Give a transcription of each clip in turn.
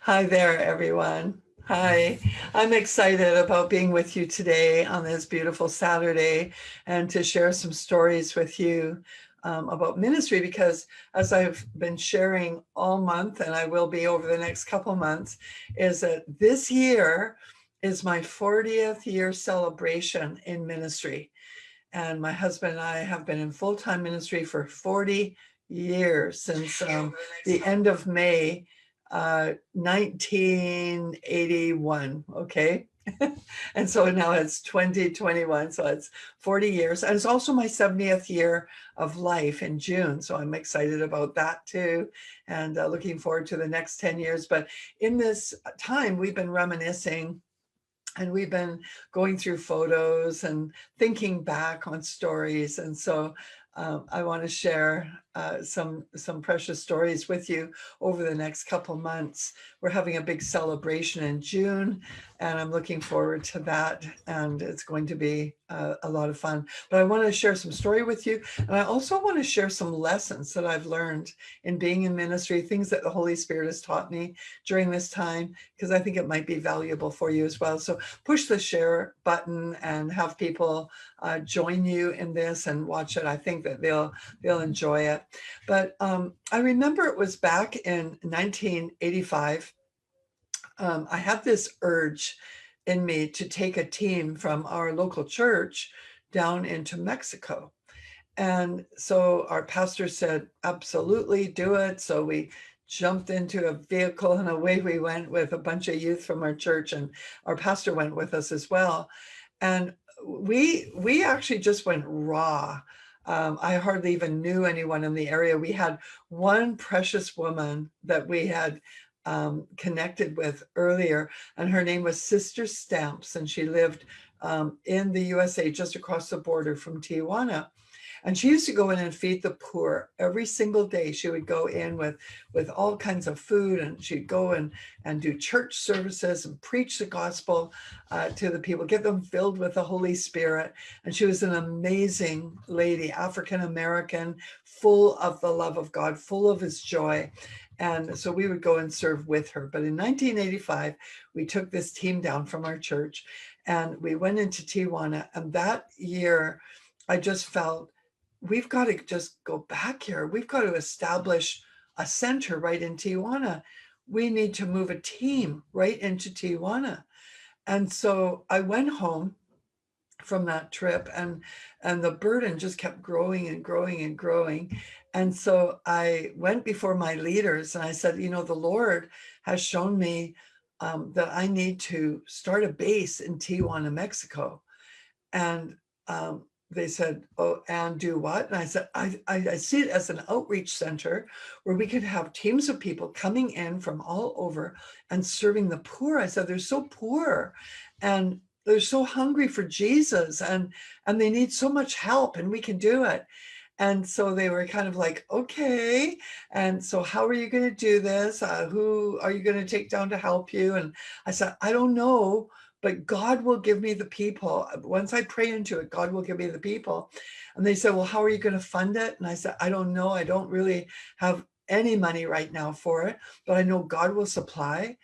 Hi there, everyone. Hi. I'm excited about being with you today on this beautiful Saturday and to share some stories with you about ministry, because as I've been sharing all month, and I will be over the next couple months, is that this year is my 40th year celebration in ministry. And my husband and I have been in full-time ministry for 40 years, since the end of May 1981. Okay. And so now it's 2021. So it's 40 years. And it's also my 70th year of life in June. So I'm excited about that too. And looking forward to the next 10 years. But in this time, we've been reminiscing, and we've been going through photos and thinking back on stories. And so I want to share some precious stories with you over the next couple months. We're having a big celebration in June, and I'm looking forward to that. And it's going to be a lot of fun. But I want to share some story with you. And I also want to share some lessons that I've learned in being in ministry, things that the Holy Spirit has taught me during this time, because I think it might be valuable for you as well. So push the share button and have people join you in this and watch it. I think that they'll enjoy it. But I remember it was back in 1985. I had this urge in me to take a team from our local church down into Mexico. And so our pastor said, absolutely, do it. So we jumped into a vehicle and away we went with a bunch of youth from our church, and our pastor went with us as well. And we actually just went raw. I hardly even knew anyone in the area. We had one precious woman that we had connected with earlier, and her name was Sister Stamps, and she lived in the USA, just across the border from Tijuana. And she used to go in and feed the poor every single day. She would go in with all kinds of food, and she'd go and do church services and preach the gospel to the people, get them filled with the Holy Spirit. And she was an amazing lady, African American, full of the love of God, full of his joy. And so we would go and serve with her. But in 1985, we took this team down from our church and we went into Tijuana. And that year, I just felt, we've got to just go back here. We've got to establish a center right in Tijuana. We need to move a team right into Tijuana. And so I went home from that trip, and the burden just kept growing and growing and growing. And so I went before my leaders and I said, you know, the Lord has shown me that I need to start a base in Tijuana, Mexico. And they said, oh, and do what? And I said, I see it as an outreach center where we could have teams of people coming in from all over and serving the poor. I said, they're so poor and they're so hungry for Jesus, and they need so much help, and we can do it. And so they were kind of like, okay. And so how are you going to do this? Who are you going to take down to help you? And I said, I don't know, but God will give me the people. Once I pray into it, God will give me the people. And they said, well, how are you going to fund it? And I said, I don't know. I don't really have any money right now for it, but I know God will supply.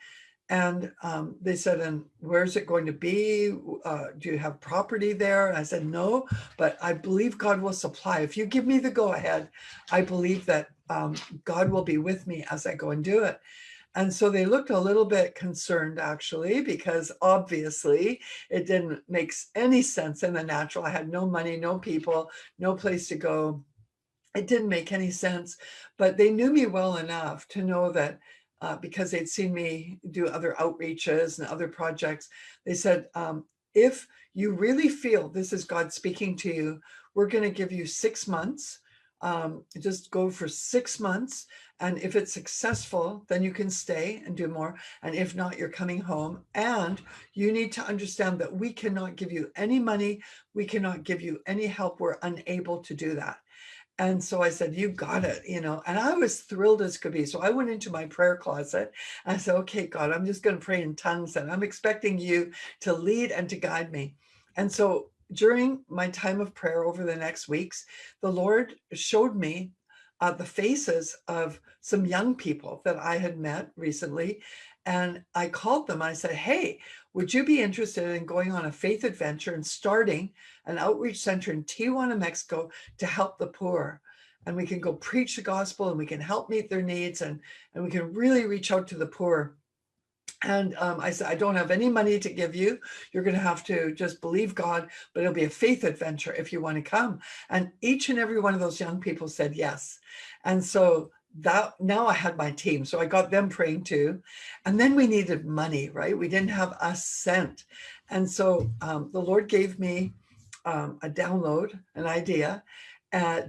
And they said, and where's it going to be? Do you have property there? And I said, no, but I believe God will supply. If you give me the go ahead, I believe that God will be with me as I go and do it. And so they looked a little bit concerned, actually, because obviously it didn't make any sense in the natural. I had no money, no people, no place to go. It didn't make any sense, but they knew me well enough to know that because they'd seen me do other outreaches and other projects, they said, if you really feel this is God speaking to you, we're going to give you 6 months. Just go for 6 months. And if it's successful, then you can stay and do more. And if not, you're coming home. And you need to understand that we cannot give you any money. We cannot give you any help. We're unable to do that. And so I said, you got it, you know, and I was thrilled as could be. So I went into my prayer closet. And I said, okay, God, I'm just going to pray in tongues, and I'm expecting you to lead and to guide me. And so during my time of prayer over the next weeks, the Lord showed me the faces of some young people that I had met recently. And I called them. I said, hey, would you be interested in going on a faith adventure and starting an outreach center in Tijuana, Mexico to help the poor? And we can go preach the gospel and we can help meet their needs, and we can really reach out to the poor. And I said, I don't have any money to give you. You're going to have to just believe God, but it'll be a faith adventure if you want to come. And each and every one of those young people said yes. And so that now I had my team. So I got them praying too. And then we needed money, right? We didn't have a cent. And so the Lord gave me a download, an idea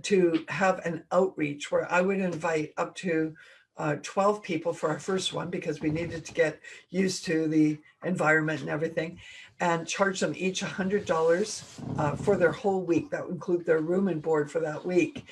to have an outreach where I would invite up to 12 people for our first one, because we needed to get used to the environment and everything, and charge them each $100 for their whole week. That would include their room and board for that week.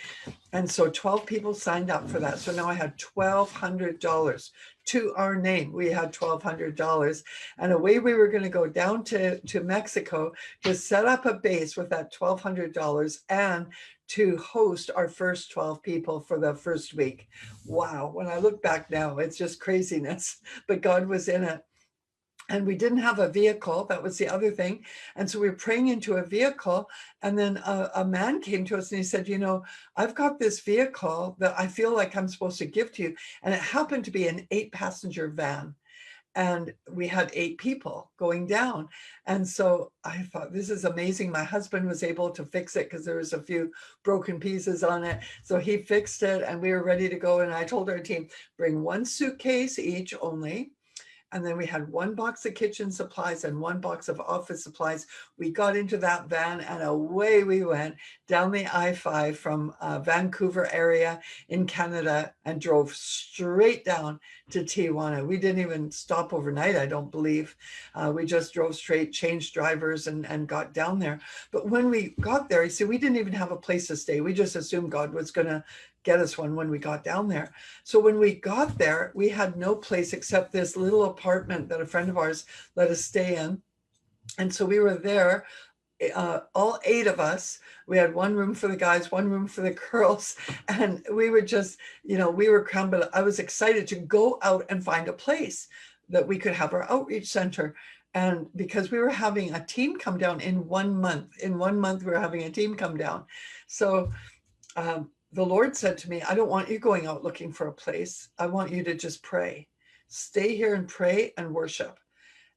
And so 12 people signed up for that. So now I had $1,200 to our name. We had $1,200. And away we were going to go down to Mexico to set up a base with that $1,200 and to host our first 12 people for the first week. Wow. When I look back now, it's just craziness, but God was in it. And we didn't have a vehicle. That was the other thing. And so we were praying into a vehicle. And then a man came to us and he said, you know, I've got this vehicle that I feel like I'm supposed to give to you. And it happened to be an 8-passenger van. And we had 8 people going down. And so I thought, this is amazing. My husband was able to fix it because there was a few broken pieces on it. So he fixed it and we were ready to go. And I told our team, bring 1 suitcase each only. And then we had 1 box of kitchen supplies and 1 box of office supplies. We got into that van and away we went down the I-5 from Vancouver area in Canada and drove straight down to Tijuana. We didn't even stop overnight, I don't believe. We just drove straight, changed drivers and got down there. But when we got there, you see, we didn't even have a place to stay. We just assumed God was going to get us one when we got down there. So when we got there, we had no place except this little apartment that a friend of ours let us stay in. And so we were there, all 8 of us. We had 1 room for the guys, 1 room for the girls. And we were just, you know, we were crammed, but I was excited to go out and find a place that we could have our outreach center. And because we were having a team come down in 1 month, we were having a team come down. So the Lord said to me, I don't want you going out looking for a place. I want you to just pray. Stay here and pray and worship.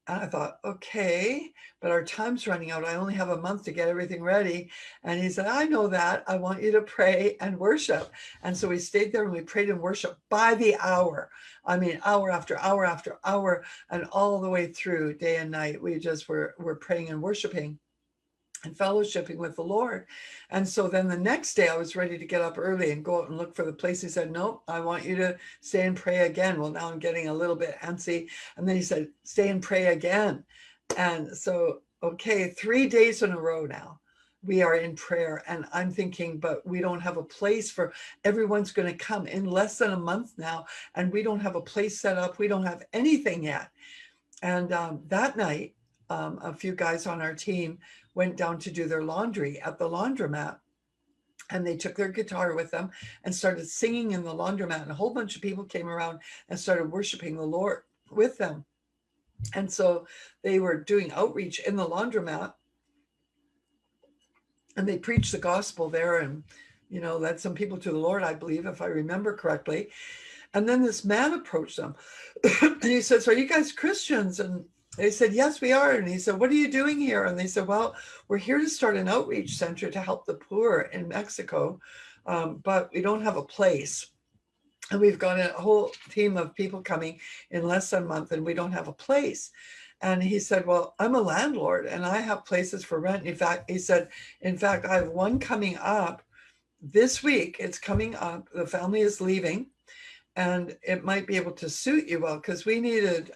And I thought, okay, but our time's running out. I only have a month to get everything ready. And he said, I know that. I want you to pray and worship. And so we stayed there and we prayed and worshiped by the hour. I mean, hour after hour after hour, and all the way through day and night. We just were praying and worshiping and fellowshipping with the Lord. And so then the next day I was ready to get up early and go out and look for the place. He said, no, I want you to stay and pray again. Well, now I'm getting a little bit antsy. And then he said, stay and pray again. And so, okay, 3 days in a row now, we are in prayer. And I'm thinking, but we don't have a place for everyone's going to come in less than a month now. And we don't have a place set up. We don't have anything yet. And that night, a few guys on our team went down to do their laundry at the laundromat. And they took their guitar with them and started singing in the laundromat. And a whole bunch of people came around and started worshiping the Lord with them. And so they were doing outreach in the laundromat. And they preached the gospel there and, you know, led some people to the Lord, I believe, if I remember correctly. And then this man approached them. And he says, are you guys Christians? And they said, yes, we are. And he said, what are you doing here? And they said, well, we're here to start an outreach center to help the poor in Mexico, but we don't have a place. And we've got a whole team of people coming in less than a month, and we don't have a place. And he said, well, I'm a landlord, and I have places for rent. In fact, he said, in fact, I have one coming up this week. It's coming up. The family is leaving. And it might be able to suit you well, because we needed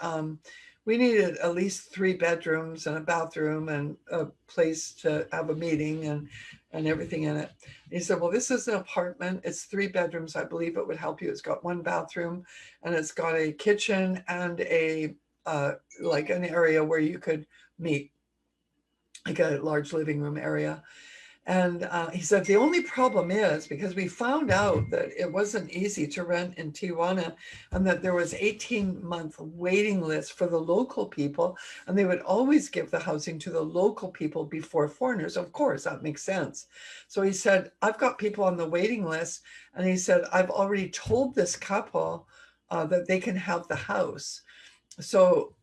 at least 3 bedrooms and a bathroom and a place to have a meeting and everything in it. And he said, well, this is an apartment. It's 3 bedrooms. I believe it would help you. It's got 1 bathroom and it's got a kitchen and a like an area where you could meet, like a large living room area. And he said, the only problem is because we found out that it wasn't easy to rent in Tijuana and that there was 18-month waiting list for the local people. And they would always give the housing to the local people before foreigners. Of course, that makes sense. So he said, I've got people on the waiting list. And he said, I've already told this couple that they can have the house. So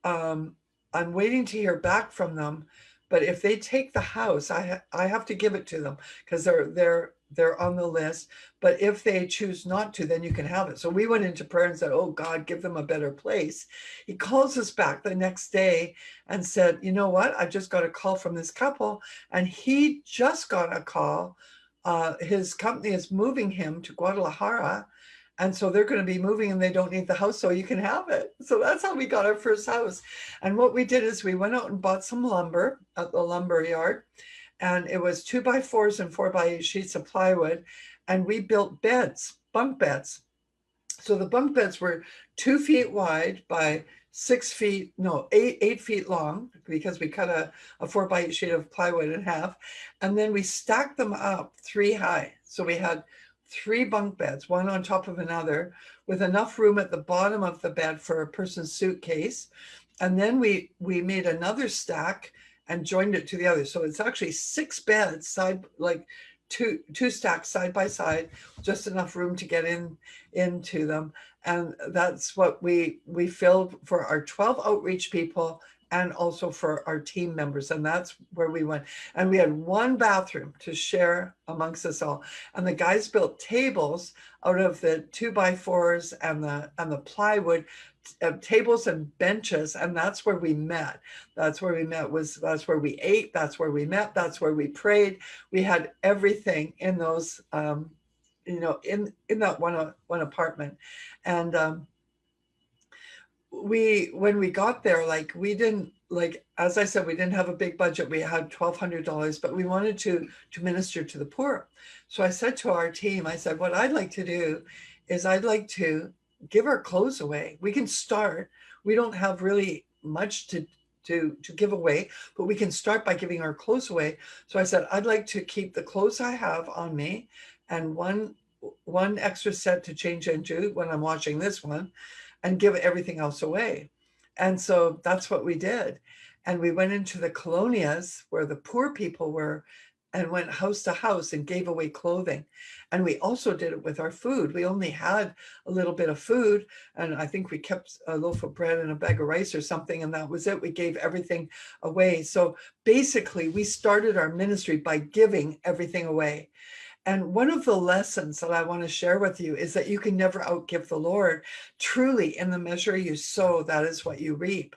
I'm waiting to hear back from them. But if they take the house, I have to give it to them because they're on the list. But if they choose not to, then you can have it. So we went into prayer and said, oh God, give them a better place. He calls us back the next day and said, you know what? I just got a call from this couple, and he just got a call. His company is moving him to Guadalajara. And so they're going to be moving and they don't need the house, so you can have it. So that's how we got our first house. And what we did is we went out and bought some lumber at the lumber yard. And it was 2x4s and 4x8 sheets of plywood. And we built beds, bunk beds. So the bunk beds were 2 feet wide by 6 feet, no, 8 feet long, because we cut a 4x8 sheet of plywood in half. And then we stacked them up 3 high. So we had 3 bunk beds, one on top of another, with enough room at the bottom of the bed for a person's suitcase. And then we made another stack and joined it to the other. So it's actually 6 beds side, like two stacks side by side, just enough room to get into them. And that's what we filled for our 12 outreach people and also for our team members. And that's where we went. And we had 1 bathroom to share amongst us all. And the guys built tables out of the 2x4s and the plywood, tables and benches. And that's where we met. That's where we met. That's where we ate. That's where we met. That's where we prayed. We had everything in those, in that one apartment. And when we got there, we didn't, as I said, we didn't have a big budget. We had $1,200, but we wanted to minister to the poor. So I said to our team, I said, what I'd like to do is I'd like to give our clothes away. We can start. We don't have really much to give away, but we can start by giving our clothes away. So I said, I'd like to keep the clothes I have on me and one extra set to change into when I'm washing this one, and give everything else away. And so that's what we did. And we went into the colonias where the poor people were and went house to house and gave away clothing. And we also did it with our food. We only had a little bit of food, and I think we kept a loaf of bread and a bag of rice or something, and that was it. We gave everything away. So basically, we started our ministry by giving everything away. And one of the lessons that I want to share with you is that you can never outgive the Lord. Truly, in the measure you sow, that is what you reap.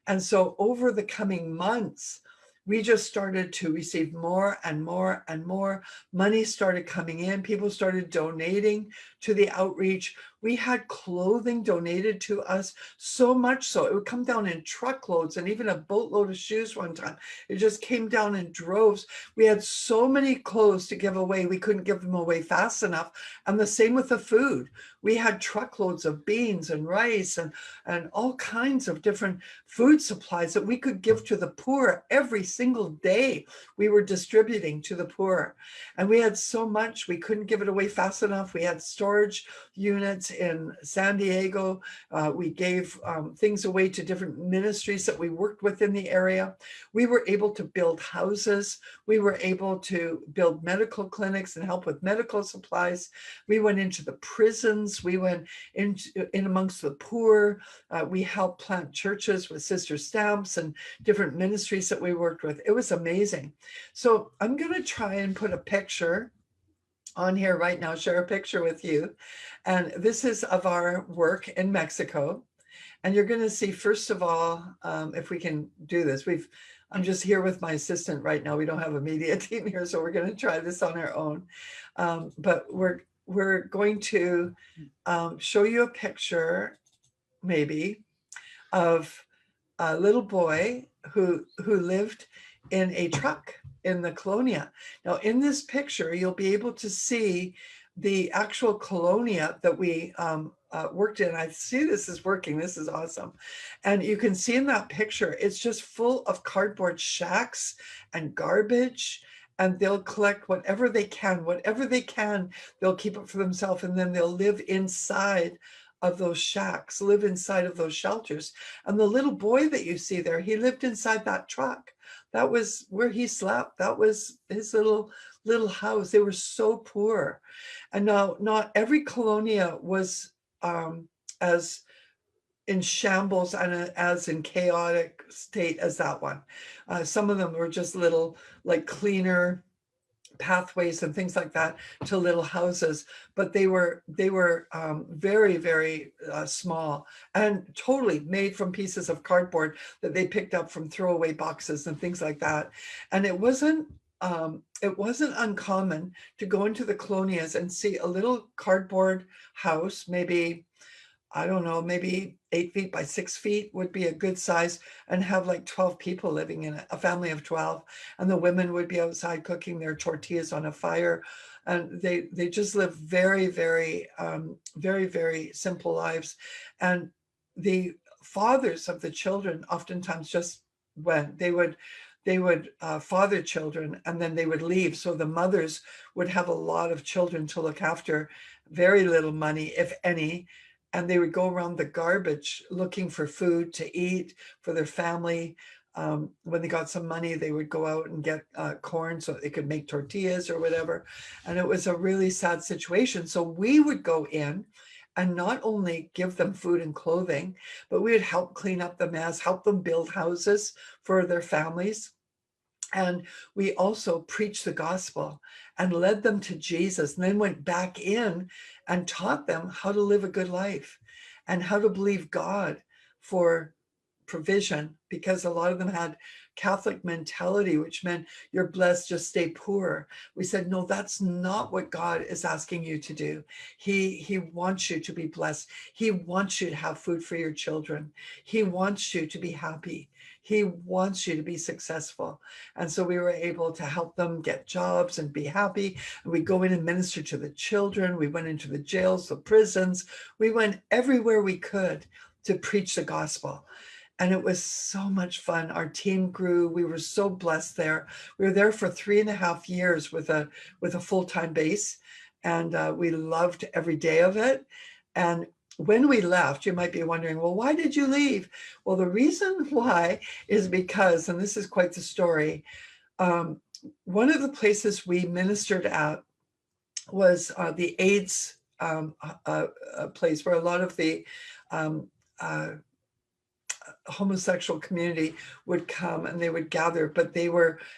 And so over the coming months, we just started to receive more and more and more. Money started coming in. People started donating to the outreach. We had clothing donated to us, so much so it would come down in truckloads, and even a boatload of shoes one time. It just came down in droves. We had so many clothes to give away. We couldn't give them away fast enough. And the same with the food. We had truckloads of beans and rice and all kinds of different food supplies that we could give to the poor every single day. We were distributing to the poor. And we had so much, we couldn't give it away fast enough. We had storage units in San Diego. We gave things away to different ministries that we worked with in the area. We were able to build houses. We were able to build medical clinics and help with medical supplies. We went into the prisons. We went in amongst the poor. We helped plant churches with Sister Stamps and different ministries that we worked with. It was amazing. So I'm going to try and put a picture on here right now, share a picture with you. And this is of our work in Mexico. And you're going to see, first of all, if we can do this, I'm just here with my assistant right now. We don't have a media team here, so we're going to try this on our own. But we're going to show you a picture, maybe, of a little boy who lived in a truck in the colonia. Now, in this picture, you'll be able to see the actual colonia that we worked in. I see this is working. This is awesome. And you can see in that picture, it's just full of cardboard shacks and garbage and they'll collect whatever they can, they'll keep it for themselves, and then they'll live inside of those shacks, live inside of those shelters. And the little boy that you see there, he lived inside that truck. That was where he slept. That was his little house. They were so poor. And now, not every colonia was as in shambles and as in chaotic state as that one. Some of them were just little, like, cleaner pathways and things like that to little houses, but they were very, very small and totally made from pieces of cardboard that they picked up from throwaway boxes and things like that. And it wasn't uncommon to go into the colonias and see a little cardboard house, maybe, I don't know, maybe 8 feet by 6 feet would be a good size, and have like 12 people living in it, a family of 12. And the women would be outside cooking their tortillas on a fire. And they just live very, very, very, very simple lives. And the fathers of the children oftentimes just went, they would father children, and then they would leave. So the mothers would have a lot of children to look after, very little money, if any. And they would go around the garbage looking for food to eat for their family. When they got some money, they would go out and get corn so they could make tortillas or whatever. And it was a really sad situation. So we would go in and not only give them food and clothing, but we would help clean up the mess, help them build houses for their families. And we also preached the gospel and led them to Jesus, and then went back in and taught them how to live a good life and how to believe God for provision, because a lot of them had Catholic mentality, which meant you're blessed, just stay poor. We said, no, that's not what God is asking you to do. He wants you to be blessed. He wants you to have food for your children. He wants you to be happy. He wants you to be successful. And so we were able to help them get jobs and be happy. And we go in and minister to the children. We went into the jails, the prisons. We went everywhere we could to preach the gospel. And it was so much fun. Our team grew. We were so blessed there. We were there for 3.5 years with a full-time base. And we loved every day of it. And when we left, you might be wondering, well, why did you leave? Well, the reason why is because, and this is quite the story, one of the places we ministered at was the AIDS place where a lot of the homosexual community would come, and they would gather, but they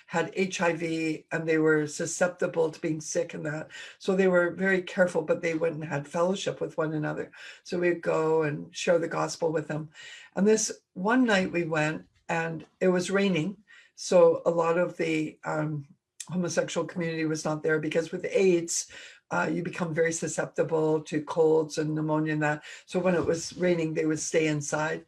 had HIV and they were susceptible to being sick and that. So they were very careful, but they went and had fellowship with one another. So we'd go and share the gospel with them. And this one night we went, and it was raining. So a lot of the homosexual community was not there, because with AIDS, you become very susceptible to colds and pneumonia and that. So when it was raining, they would stay inside.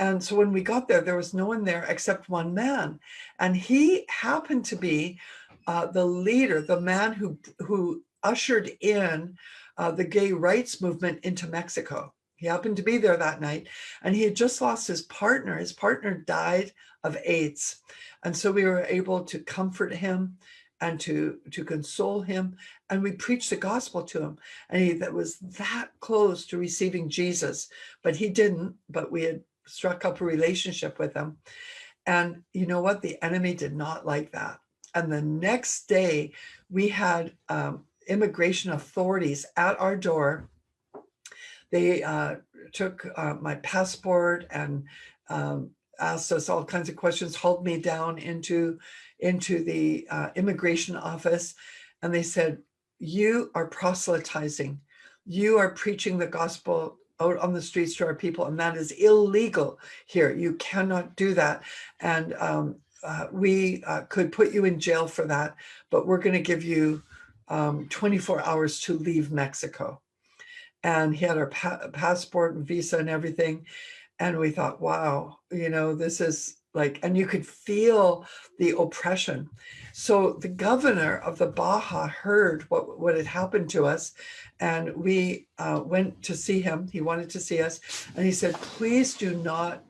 And so when we got there, there was no one there except one man. And he happened to be the leader, the man who ushered in the gay rights movement into Mexico. He happened to be there that night, and he had just lost his partner. His partner died of AIDS. And so we were able to comfort him and to console him. And we preached the gospel to him. And he that was that close to receiving Jesus, but he didn't, but we had struck up a relationship with him. And you know what? The enemy did not like that. And the next day we had immigration authorities at our door. They took my passport and asked us all kinds of questions, hauled me down into the immigration office. And they said, you are proselytizing. You are preaching the gospel out on the streets to our people, and that is illegal here. You cannot do that. And we could put you in jail for that, but we're going to give you 24 hours to leave Mexico. And he had our passport and visa and everything. And we thought, wow, this is like, and you could feel the oppression. So the governor of the Baja heard what had happened to us, and we went to see him. He wanted to see us, and he said, please do not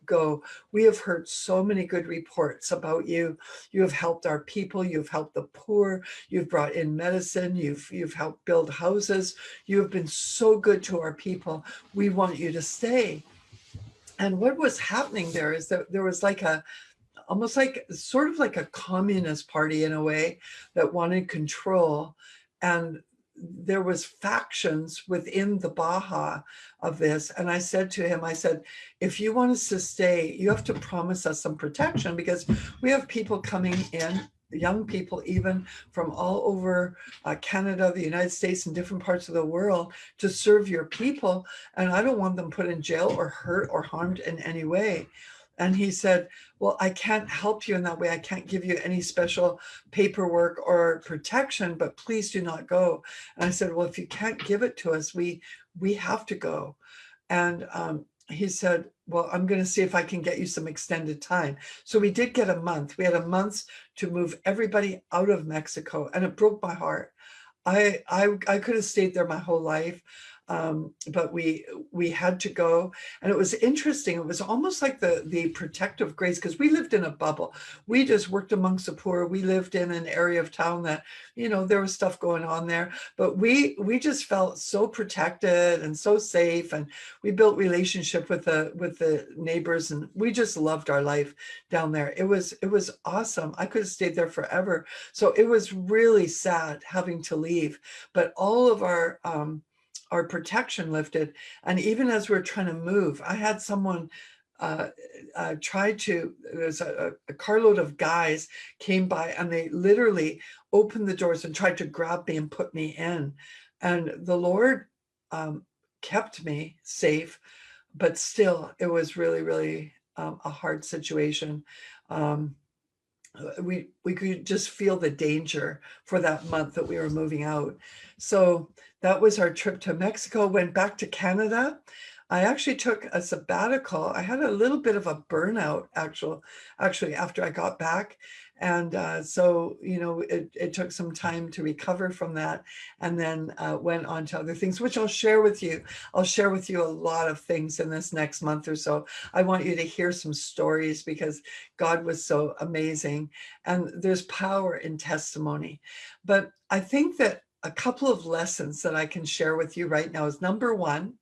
go. We have heard so many good reports about you. You have helped our people. You've helped the poor. You've brought in medicine. You've helped build houses. You have been so good to our people. We want you to stay. And what was happening there is that there was like almost like sort of like a communist party in a way that wanted control. And there was factions within the Baja of this. And I said to him, I said, if you want us to stay, you have to promise us some protection, because we have people coming in, young people even from all over Canada, the United States, and different parts of the world to serve your people. And I don't want them put in jail or hurt or harmed in any way. And he said, well, I can't help you in that way. I can't give you any special paperwork or protection, but please do not go. And I said, well, if you can't give it to us, we have to go. And he said, well, I'm going to see if I can get you some extended time. So we did get a month. We had a month to move everybody out of Mexico, and it broke my heart. I could have stayed there my whole life. But we had to go. And it was interesting. It was almost like the protective grace, because we lived in a bubble. We just worked amongst the poor. We lived in an area of town that, there was stuff going on there, but we just felt so protected and so safe. And we built relationship with the neighbors, and we just loved our life down there. It was awesome. I could have stayed there forever. So it was really sad having to leave, but all of our protection lifted. And even as we're trying to move, I had someone there's a carload of guys came by, and they literally opened the doors and tried to grab me and put me in. And the Lord kept me safe, but still it was really, really a hard situation. We could just feel the danger for that month that we were moving out. So that was our trip to Mexico. Went back to Canada. I actually took a sabbatical. I had a little bit of a burnout actually after I got back. And so, it took some time to recover from that, and then went on to other things, which I'll share with you. I'll share with you a lot of things in this next month or so. I want you to hear some stories, because God was so amazing. And there's power in testimony. But I think that a couple of lessons that I can share with you right now is, number one,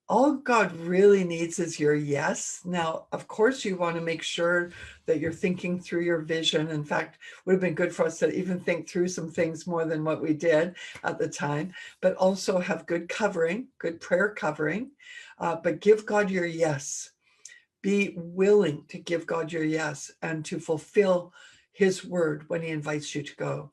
all God really needs is your yes. Now, of course, you want to make sure that you're thinking through your vision. In fact, it would have been good for us to even think through some things more than what we did at the time, but also have good covering, good prayer covering, but give God your yes. Be willing to give God your yes and to fulfill his word when he invites you to go.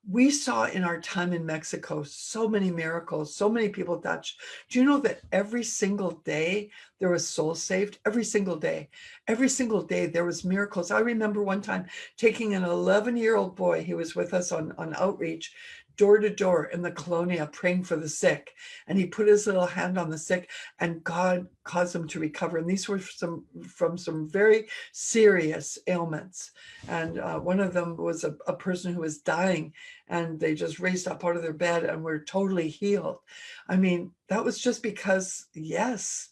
We saw in our time in Mexico so many miracles, so many people touched. Do you know that every single day there was souls saved? Every single day there was miracles. I remember one time taking an 11-year-old boy, he was with us on outreach, door to door in the colonia, praying for the sick. And he put his little hand on the sick, and God caused them to recover. And these were from some very serious ailments. And one of them was a person who was dying, and they just raised up out of their bed and were totally healed. I mean, that was just because, yes,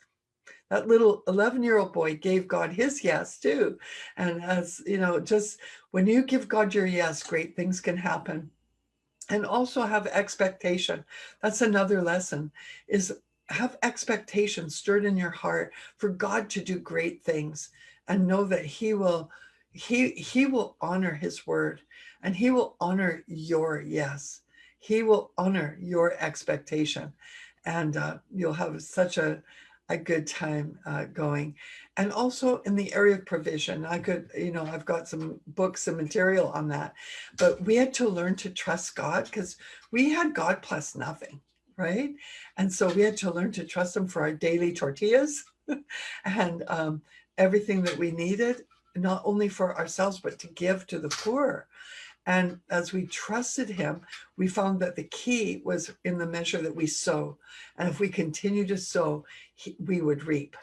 that little 11-year-old boy gave God his yes too. And as just when you give God your yes, great things can happen. And also have expectation. That's another lesson, is have expectation stirred in your heart for God to do great things, and know that he will honor his word, and he will honor your yes. He will honor your expectation, and you'll have such a good time going. And also in the area of provision, I've got some books and material on that, but we had to learn to trust God, because we had God plus nothing, right? And so we had to learn to trust him for our daily tortillas and everything that we needed, not only for ourselves, but to give to the poor. And as we trusted him, we found that the key was in the measure that we sow. And if we continue to sow, we would reap.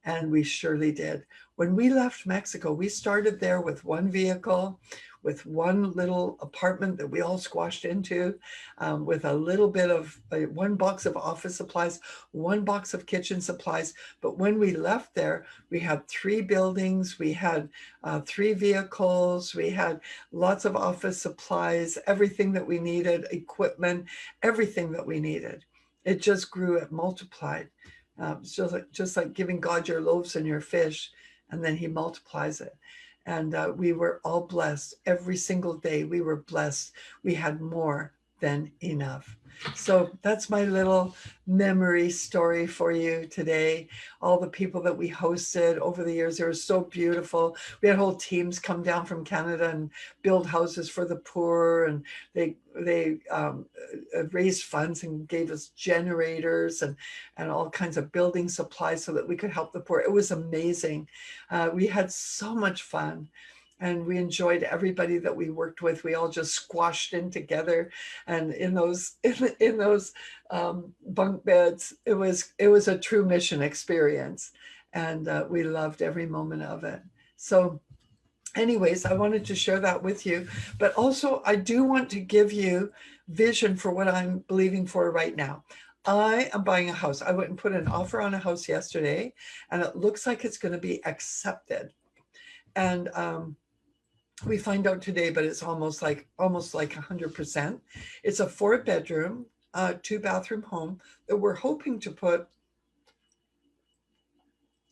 And we surely did. When we left Mexico, we started there with one vehicle, with one little apartment that we all squashed into, with a little bit of one box of office supplies, one box of kitchen supplies. But when we left there, we had 3 buildings, we had 3 vehicles, we had lots of office supplies, everything that we needed, equipment, everything that we needed. It just grew, it multiplied. It's just like giving God your loaves and your fish, and then he multiplies it. And we were all blessed. Every single day we were blessed. We had more than enough. So that's my little memory story for you today. All the people that we hosted over the years, they were so beautiful. We had whole teams come down from Canada and build houses for the poor, and they raised funds and gave us generators and all kinds of building supplies so that we could help the poor. It was amazing. We had so much fun. And we enjoyed everybody that we worked with. We all just squashed in together, and in those bunk beds, it was a true mission experience, and we loved every moment of it. So, anyways, I wanted to share that with you, but also I do want to give you vision for what I'm believing for right now. I am buying a house. I went and put an offer on a house yesterday, and it looks like it's going to be accepted. And we find out today, but it's almost like 100%. It's a 4-bedroom, 2-bathroom home that we're hoping to put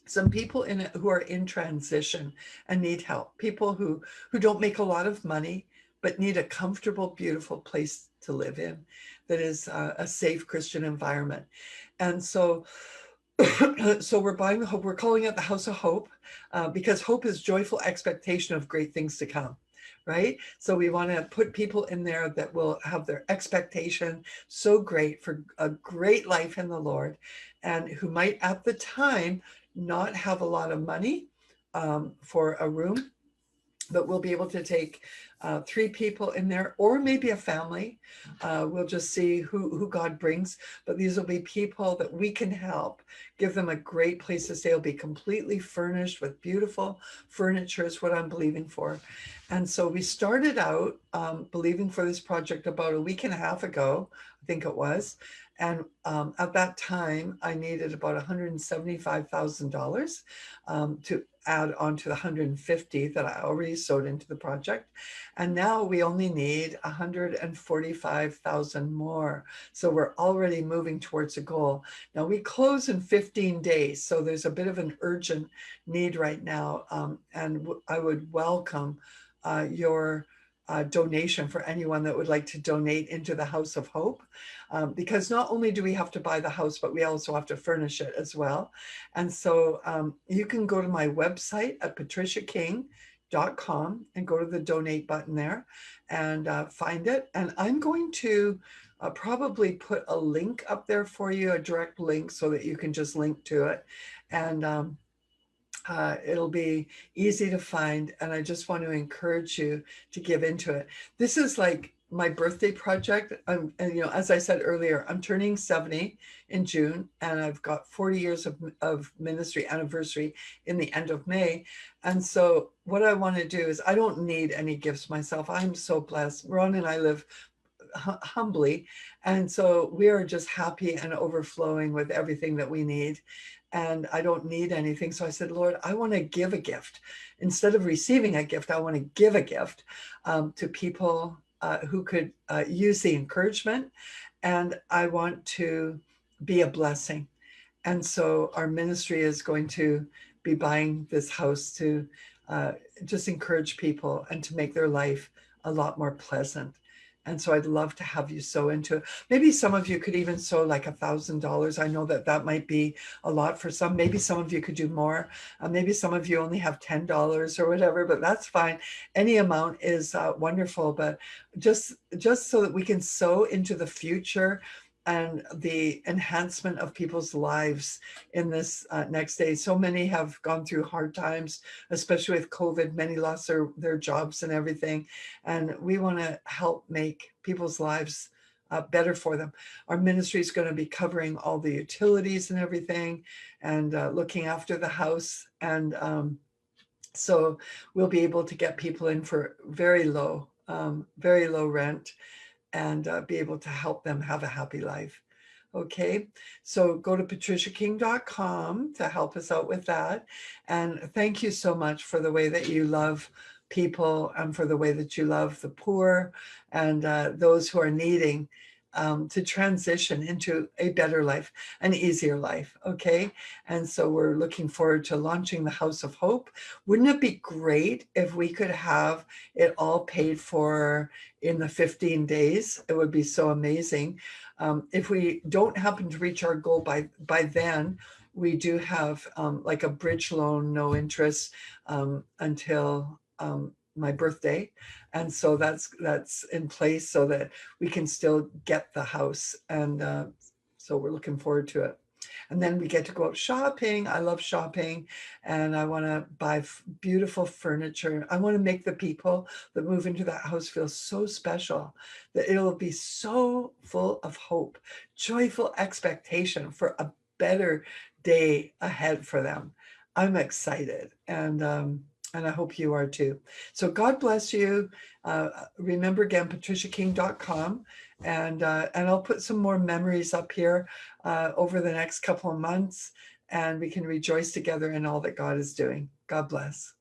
some people in it who are in transition and need help. People who don't make a lot of money, but need a comfortable, beautiful place to live in that is a safe Christian environment. And so so we're buying the hope. We're calling it the House of Hope, because hope is joyful expectation of great things to come, right? So we want to put people in there that will have their expectation so great for a great life in the Lord, and who might at the time not have a lot of money for a room, but we'll be able to take 3 people in there, or maybe a family. We'll just see who God brings. But these will be people that we can help, give them a great place to stay. It'll be completely furnished with beautiful furniture is what I'm believing for. And so we started out believing for this project about a week and a half ago, I think it was. And at that time, I needed about $175,000 to add on to the 150 that I already sewed into the project. And now we only need 145,000 more. So we're already moving towards a goal. Now we close in 15 days. So there's a bit of an urgent need right now. And I would welcome your donation for anyone that would like to donate into the House of Hope, because not only do we have to buy the house, but we also have to furnish it as well. And so you can go to my website at patricia-king.com and go to the donate button there and find it. And I'm going to probably put a link up there for you, a direct link, so that you can just link to it. And it'll be easy to find. And I just want to encourage you to give into it. This is like my birthday project. And as I said earlier, I'm turning 70 in June, and I've got 40 years of ministry anniversary in the end of May. And so what I want to do is, I don't need any gifts myself. I'm so blessed. Ron and I live humbly. And so we are just happy and overflowing with everything that we need. And I don't need anything. So I said, Lord, I want to give a gift. Instead of receiving a gift, I want to give a gift to people who could use the encouragement. And I want to be a blessing. And so our ministry is going to be buying this house to just encourage people and to make their life a lot more pleasant. And so I'd love to have you sow into it. Maybe some of you could even sow like $1,000. I know that might be a lot for some. Maybe some of you could do more. Maybe some of you only have $10 or whatever, but that's fine. Any amount is wonderful. But just so that we can sow into the future and the enhancement of people's lives in this next day. So many have gone through hard times, especially with COVID. Many lost their jobs and everything. And we want to help make people's lives better for them. Our ministry is going to be covering all the utilities and everything, and looking after the house. And so we'll be able to get people in for very low rent, and be able to help them have a happy life. Okay, so go to patricia-king.com to help us out with that. And thank you so much for the way that you love people, and for the way that you love the poor, and those who are needing to transition into a better life, an easier life. Okay, and so we're looking forward to launching the House of Hope. Wouldn't it be great if we could have it all paid for in the 15 days? It would be so amazing. If we don't happen to reach our goal by then, we do have like a bridge loan, no interest, until my birthday. And so that's in place so that we can still get the house. And so we're looking forward to it. And then we get to go out shopping. I love shopping, and I want to buy beautiful furniture. I want to make the people that move into that house feel so special, that it'll be so full of hope, joyful expectation for a better day ahead for them. I'm excited, and I hope you are too. So God bless you. Remember again, patricia-king.com, and I'll put some more memories up here over the next couple of months, and we can rejoice together in all that God is doing. God bless.